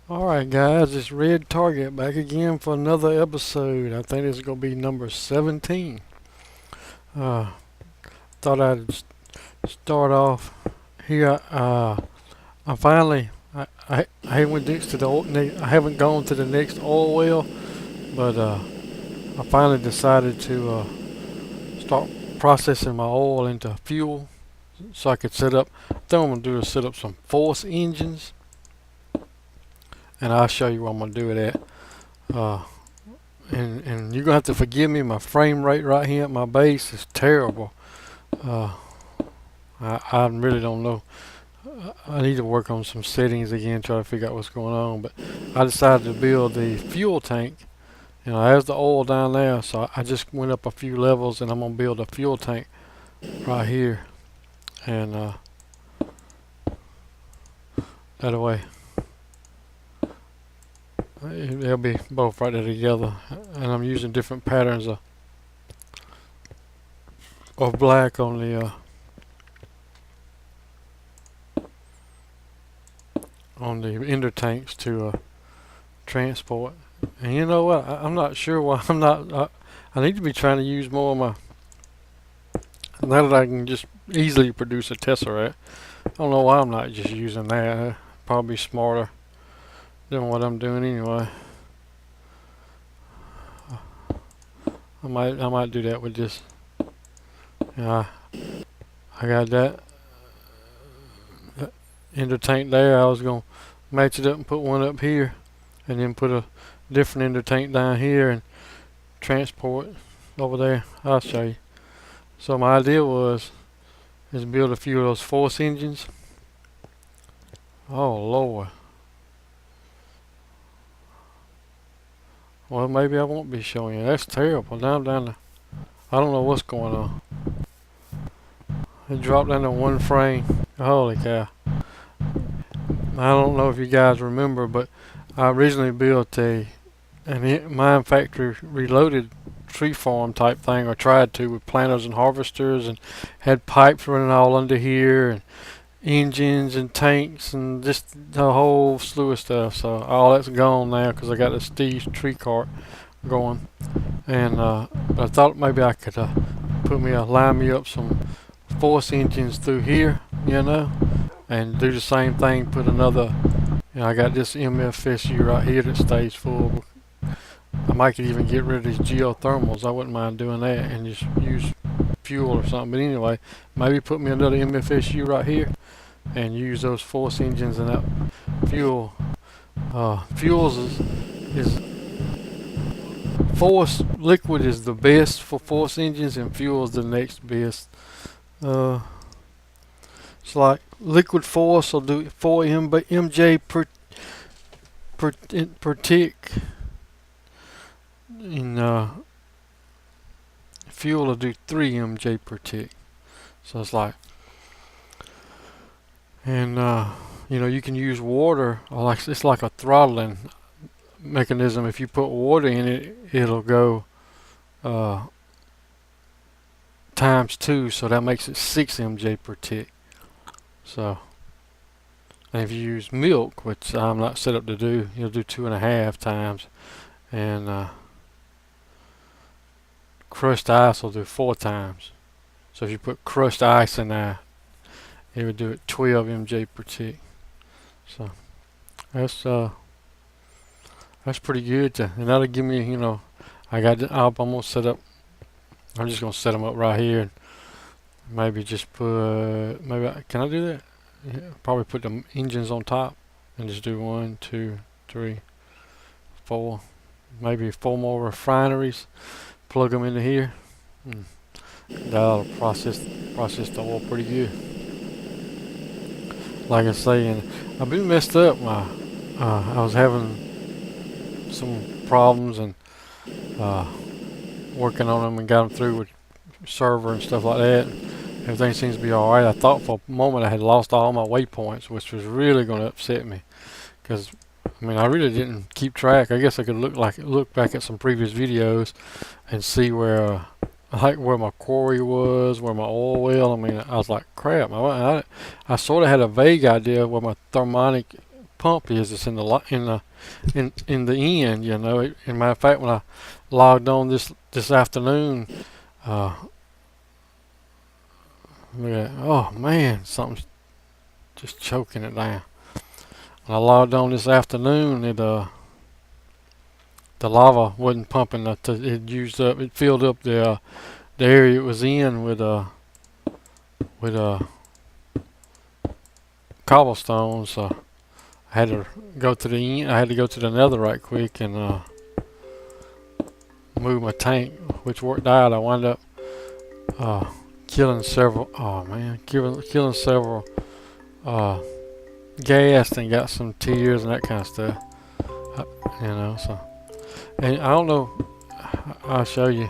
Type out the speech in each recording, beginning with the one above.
Alright guys, it's Redtarget back again for another episode. I think this is going to be number 17. Uh, Thought I'd start off here. I finally, I went next to the I haven't gone to the next oil well, but I finally decided to start processing my oil into fuel so I could set up. I think I'm going to do is set up some force engines, and I'll show you what I'm going to do with that. Uh, and you're gonna have to forgive me. My frame rate right here at my base is terrible. Uh, I really don't know. I need to work on some settings again, try to figure out what's going on. But I decided to build the fuel tank. You know, there's the oil down there, so I just went up a few levels, and I'm gonna build a fuel tank right here, and that way they'll be both right there together. And I'm using different patterns of black on the ender tanks to transport. And you know what? I'm not sure why I'm not. I need to be trying to use more of my. Now that I can just easily produce a tesseract, I don't know why I'm not just using that. Probably smarter than what I'm doing anyway. I might do that with this. Yeah, I got that ender tank there. I was gonna match it up and put one up here, and then put a different ender tank down here and transport over there. I'll show you. So my idea is build a few of those force engines. Oh Lord. Well, maybe I won't be showing you. That's terrible. Down there. I don't know what's going on. It dropped down to one frame. Holy cow. I don't know if you guys remember, but I originally built an Mine Factory Reloaded tree farm type thing, or tried to, with planters and harvesters, and had pipes running all under here, and engines and tanks, and just a whole slew of stuff. So all that's gone now because I got the Steve's tree cart going, and I thought maybe I could line me up some force engines through here, you know, and do the same thing. Put another, I got this MFSU right here that stays full. I might could even get rid of these geothermals. I wouldn't mind doing that and just use fuel or something. But anyway, maybe put me another MFSU right here and use those force engines and that fuel. Fuels is force liquid is the best for force engines, and fuel is the next best. It's like liquid force will do 4 MJ per tick, and fuel will do 3 MJ per tick. So it's like, and you can use water, or like it's like a throttling mechanism. If you put water in it, it'll go times 2, so that makes it 6 MJ per tick. So, and if you use milk, which I'm not set up to do, you'll do 2.5 times, and crushed ice will do 4 times. So if you put crushed ice in there, it would do it 12 MJ per tick. So that's pretty good. And that'll give me, I got it up. I'm just gonna set them up right here. And maybe just put, can I do that? Yeah, probably put the engines on top and just do 1, 2, 3, 4, maybe 4 more refineries. Plug them into here. That'll process the oil pretty good. Like I say, and I've been messed up. I was having some problems and working on them and got them through with server and stuff like that. Everything seems to be alright. I thought for a moment I had lost all my waypoints, which was really going to upset me, because I really didn't keep track. I guess I could look back at some previous videos and see where my quarry was, where my oil well. I was like, crap. I sort of had a vague idea where my thermonic pump is. It's in the end, you know. In matter of fact, when I logged on this afternoon, look at, oh man, something's just choking it down. When I logged on this afternoon, the lava wasn't pumping. It filled up the area it was in with cobblestones. So I had to go to the end. I had to go to the nether right quick and move my tank, which worked out. I wound up killing several. Oh man, killing several ghast and got some tears and that kind of stuff. You know, so and I don't know. I'll show you.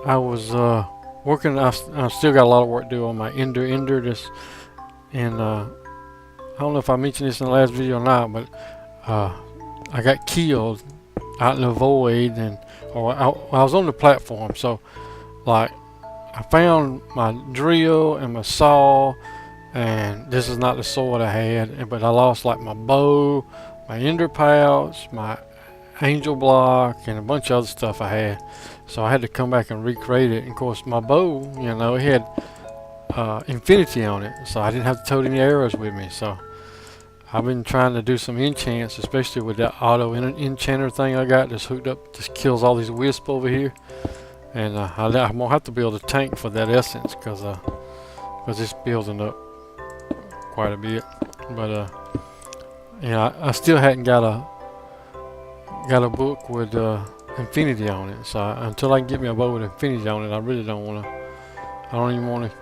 I was working. I still got a lot of work to do on my ender this, and I don't know if I mentioned this in the last video or not, but I got killed out in the void, and I was on the platform. So like I found my drill and my saw, and this is not the sword I had, but I lost like my bow, my ender pouch, my angel block, and a bunch of other stuff I had. So I had to come back and recreate it. And of course my bow, you know, it had infinity on it, so I didn't have to tote any arrows with me. So I've been trying to do some enchants, especially with that auto enchanter thing I got that's hooked up, just kills all these wisps over here. And I'm gonna have to build a tank for that essence because it's building up quite a bit. But yeah, I still hadn't got a book with infinity on it. So until I can get me a bow with infinity on it, I really don't want to. I don't even want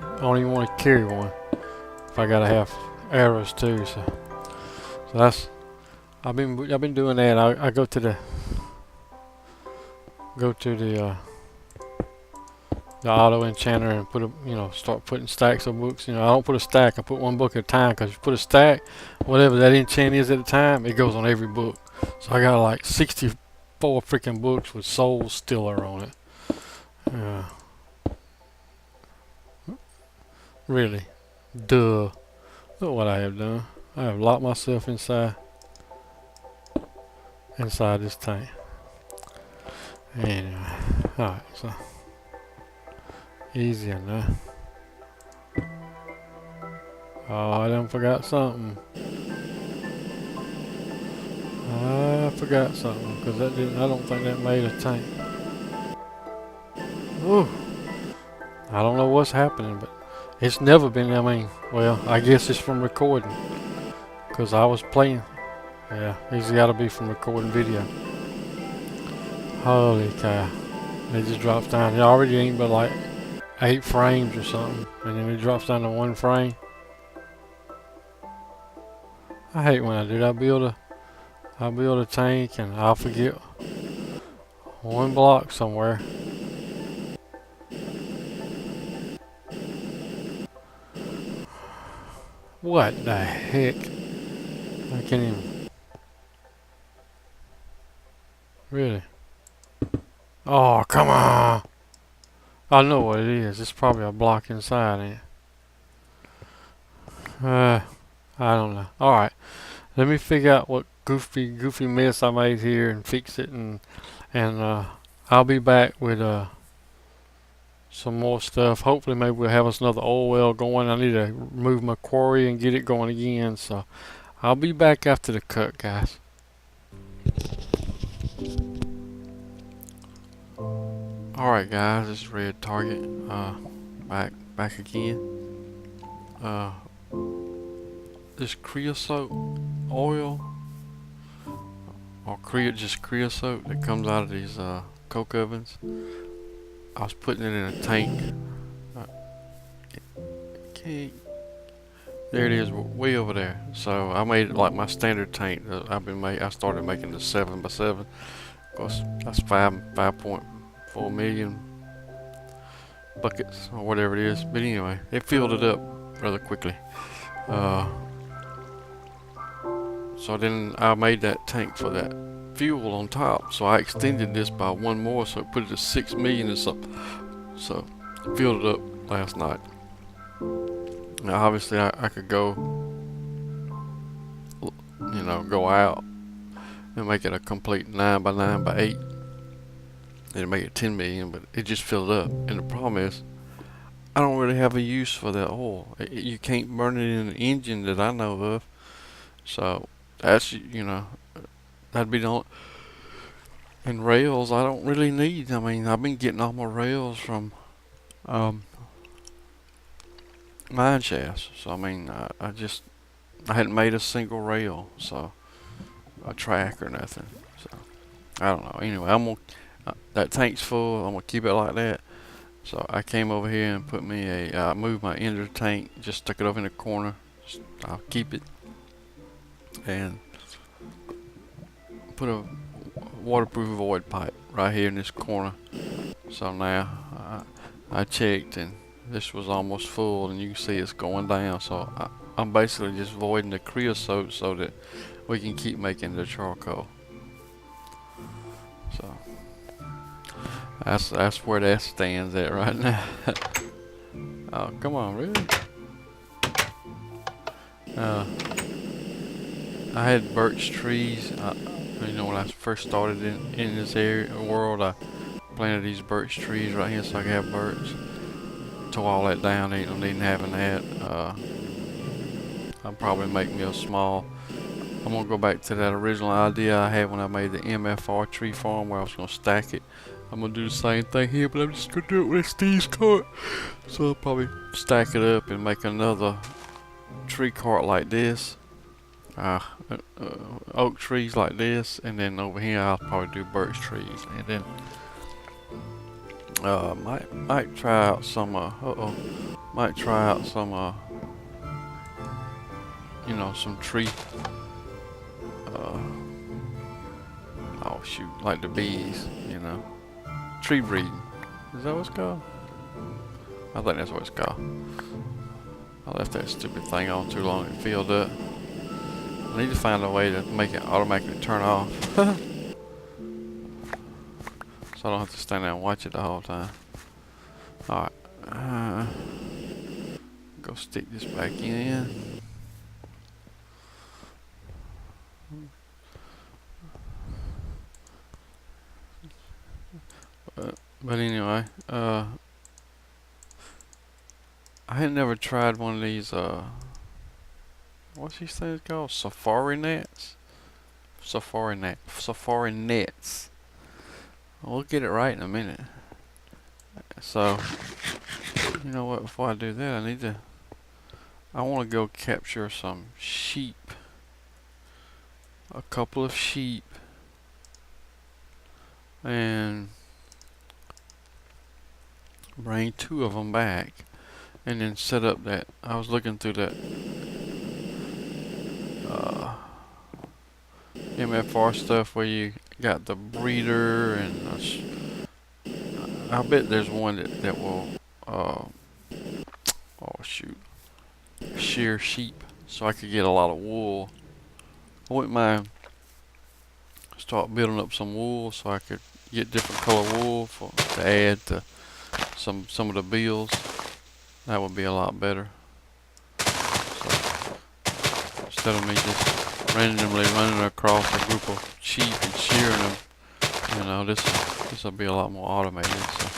to carry one if I gotta have arrows too. So that's I've been doing that. I go to the auto enchanter and start putting stacks of books. You know, I don't put a stack. I put one book at a time, because if you put a stack, whatever that enchant is at a time, it goes on every book. So I got like 64 freaking books with Soul Stiller on it. Really, duh. Look what I have done. I have locked myself inside this tank. Anyway, alright, so easy enough. Oh, I done forgot something. I forgot something, because I don't think that made a tank. Ooh. I don't know what's happening, but it's never been, well, I guess it's from recording, because I was playing. Yeah, it's gotta be from recording video. Holy cow. It just drops down. It already ain't but like 8 frames or something, and then it drops down to 1 frame. I hate when I do that. I build a tank and I'll forget one block somewhere. What the heck? I can't even. Really? Oh, come on! I know what it is. It's probably a block inside it. I don't know. Alright. Let me figure out what goofy mess I made here and fix it, and I'll be back with some more stuff. Hopefully maybe we'll have us another oil well going. I need to move my quarry and get it going again, so I'll be back after the cut, guys. Alright guys, this is Redtarget, back again. This creosote oil, or just creosote that comes out of these coke ovens, I was putting it in a tank. Okay, there it is, way over there. So I made it like my standard tank. I started making the 7x7. Of course, that's 5.4 million buckets or whatever it is. But anyway, it filled it up rather quickly. So then I made that tank for that fuel on top. So I extended this by 1 more, so it put it to 6 million or something. So I filled it up last night. Now obviously I could go go out and make it a complete 9 by 9 by 8 and make it 10 million, but it just filled up. And the problem is, I don't really have a use for that oil. You can't burn it in an engine that I know of. So that's, that'd be the only. And rails, I don't really need. I mean, I've been getting all my rails from mine shafts. So I mean, I hadn't made a single rail, so a track or nothing. So I don't know. Anyway, I'm gonna that tank's full. I'm gonna keep it like that. So I came over here and put me moved my end of the tank, just stuck it over in the corner. I'll keep it and put a waterproof void pipe right here in this corner. So now I checked and this was almost full, and you can see it's going down. So I'm basically just voiding the creosote so that we can keep making the charcoal. So that's where that stands at right now. Oh, come on, really? I had birch trees. When I first started in this world, I planted these birch trees right here so I could have birch. Tore all that down. Ain't no need in having that. I'll probably make me a small. I'm gonna go back to that original idea I had when I made the MFR tree farm, where I was gonna stack it. I'm gonna do the same thing here, but I'm just gonna do it with Steve's cart. So I'll probably stack it up and make another tree cart like this. Oak trees like this, and then over here I'll probably do birch trees, and then might try out some some tree like the bees, tree breeding. Is that what it's called? I think that's what it's called. I left that stupid thing on too long and filled up. I need to find a way to make it automatically turn off. So I don't have to stand there and watch it the whole time. Alright. Go stick this back in. But anyway, I had never tried one of these, what's these things called? Safari nets? Safari nets. We'll get it right in a minute. So, you know what, before I do that, I want to go capture some sheep. A couple of sheep. And bring 2 of them back. And then set up that. I was looking through that MFR stuff where you got the breeder, and I bet there's one that will shear sheep, so I could get a lot of wool. I wouldn't mind start building up some wool so I could get different color wool to add to some of the bills. That would be a lot better. So instead of me just randomly running across a group of sheep and shearing them, this will be a lot more automated. So.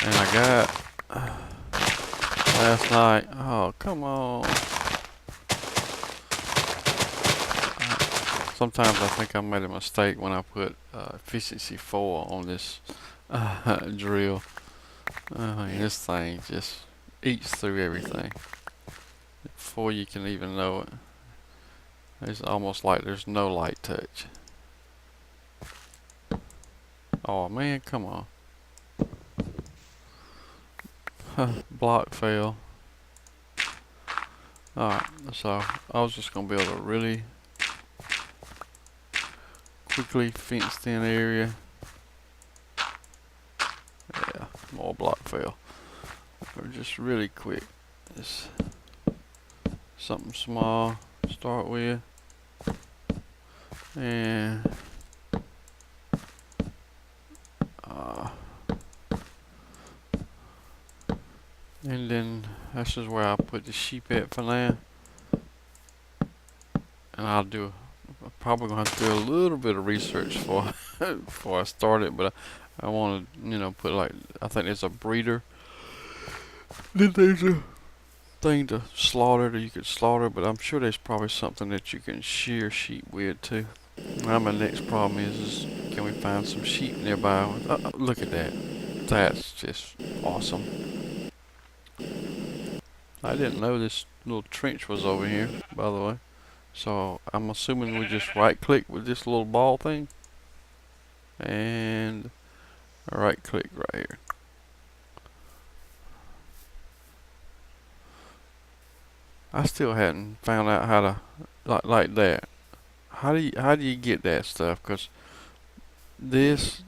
And I got last night. Oh, come on! Sometimes I think I made a mistake when I put efficiency 4 on this drill. This thing just eats through everything before you can even know it. It's almost like there's no light touch. Oh man, come on. Block fail. Alright, so I was just gonna build a really quickly fenced in area. Yeah, more block fail. Or just really quick. Just something small to start with. And then this is where I put the sheep at for now. and probably gonna have to do a little bit of research for before I start it, but I want to, put like, I think there's a breeder. Then there's a thing to slaughter that you could slaughter, but I'm sure there's probably something that you can shear sheep with too. Now my next problem is can we find some sheep nearby? Look at that. That's just awesome. I didn't know this little trench was over here, by the way. So I'm assuming we just right click with this little ball thing. And right click right here. I still hadn't found out how to, like that. How do you get that stuff? Because this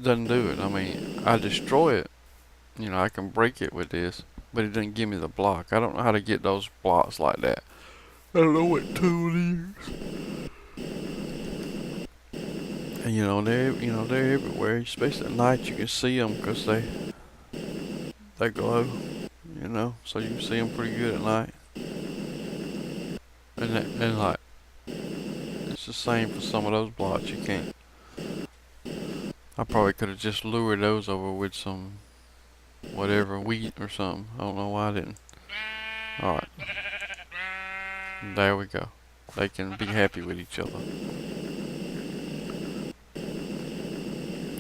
doesn't do it. I mean, I destroy it. I can break it with this, but it doesn't give me the block. I don't know how to get those blocks like that. I don't know what tool to use. And they're everywhere. Especially at night, you can see them because they glow. So you can see them pretty good at night. And like, it's the same for some of those blocks. You can't. I probably could have just lured those over with some whatever wheat or something. I don't know why I didn't. All right. There we go. They can be happy with each other.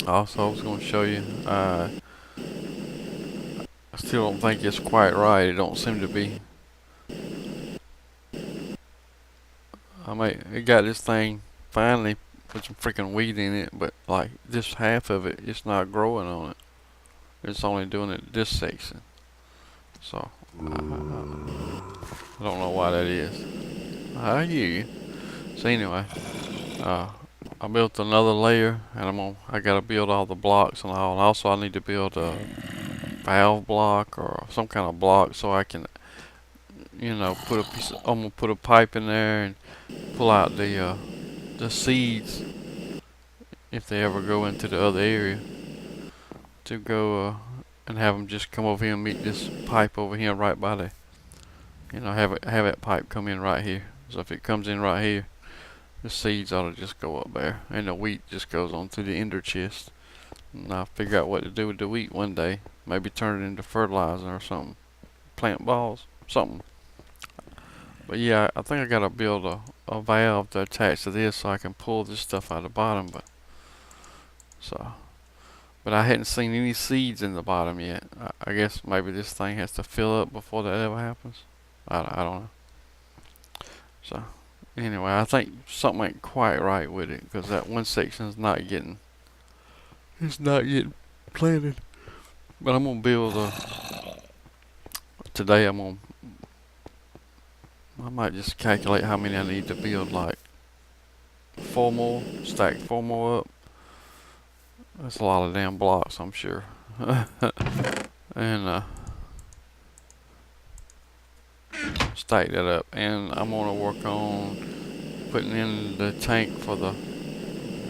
Also, I was going to show you. I still don't think it's quite right. It don't seem to be. It got this thing finally put some freaking wheat in it, but like this half of it, it's not growing on it. It's only doing it this section. So I don't know why that is. I hear you. So anyway, I built another layer, and I gotta build all the blocks and all. And also, I need to build a valve block or some kind of block so I can, I'm gonna put a pipe in there and pull out the seeds if they ever go into the other area to go and have them just come over here and meet this pipe over here right by the, have that pipe come in right here. So if it comes in right here, the seeds ought to just go up there, and the wheat just goes on through the ender chest. And I'll figure out what to do with the wheat one day. Maybe turn it into fertilizer or something. Plant balls, something. But yeah, I think I gotta build a valve to attach to this so I can pull this stuff out of the bottom. But I hadn't seen any seeds in the bottom yet. I guess maybe this thing has to fill up before that ever happens. I don't know. So anyway, I think something ain't quite right with it because that one section is not getting planted. But I'm gonna build today. I might just calculate how many I need to build, like 4 more, stack 4 more up. That's a lot of damn blocks, I'm sure. And stack that up. And I'm gonna work on putting in the tank for the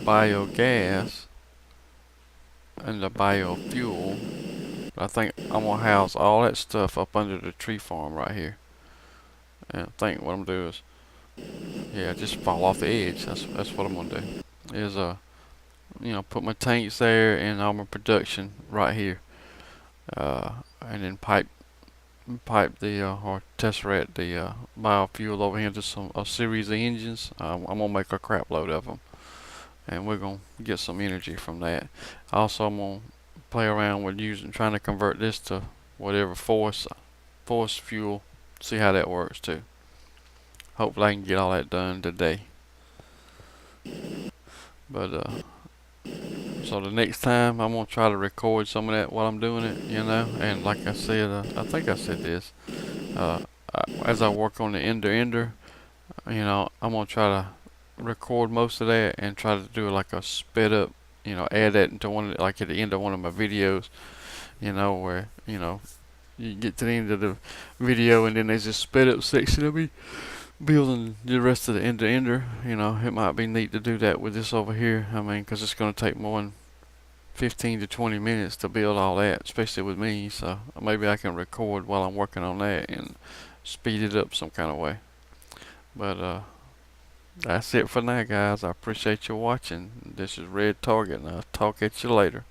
biogas and the biofuel. I think I'm gonna house all that stuff up under the tree farm right here. And I think what I'm gonna do is, just fall off the edge. That's what I'm gonna do. Is put my tanks there and all my production right here, and then pipe the or tesseract the biofuel over here into a series of engines. I'm gonna make a crap load of them, and we're gonna get some energy from that. Also, I'm gonna play around with trying to convert this to whatever force fuel. See how that works too. Hopefully, I can get all that done today. But so the next time I'm gonna try to record some of that while I'm doing it, And like I said, I think I said this. As I work on the ender, I'm gonna try to record most of that and try to do like a sped up, add that into like at the end of one of my videos, where you get to the end of the video and then there's this sped up section of me building the rest of the ender. It might be neat to do that with this over here. I mean, because it's going to take more than 15 to 20 minutes to build all that, especially with me. So maybe I can record while I'm working on that and speed it up some kind of way. But That's it for now, guys. I appreciate you watching. This is Red Target, and I'll talk at you later.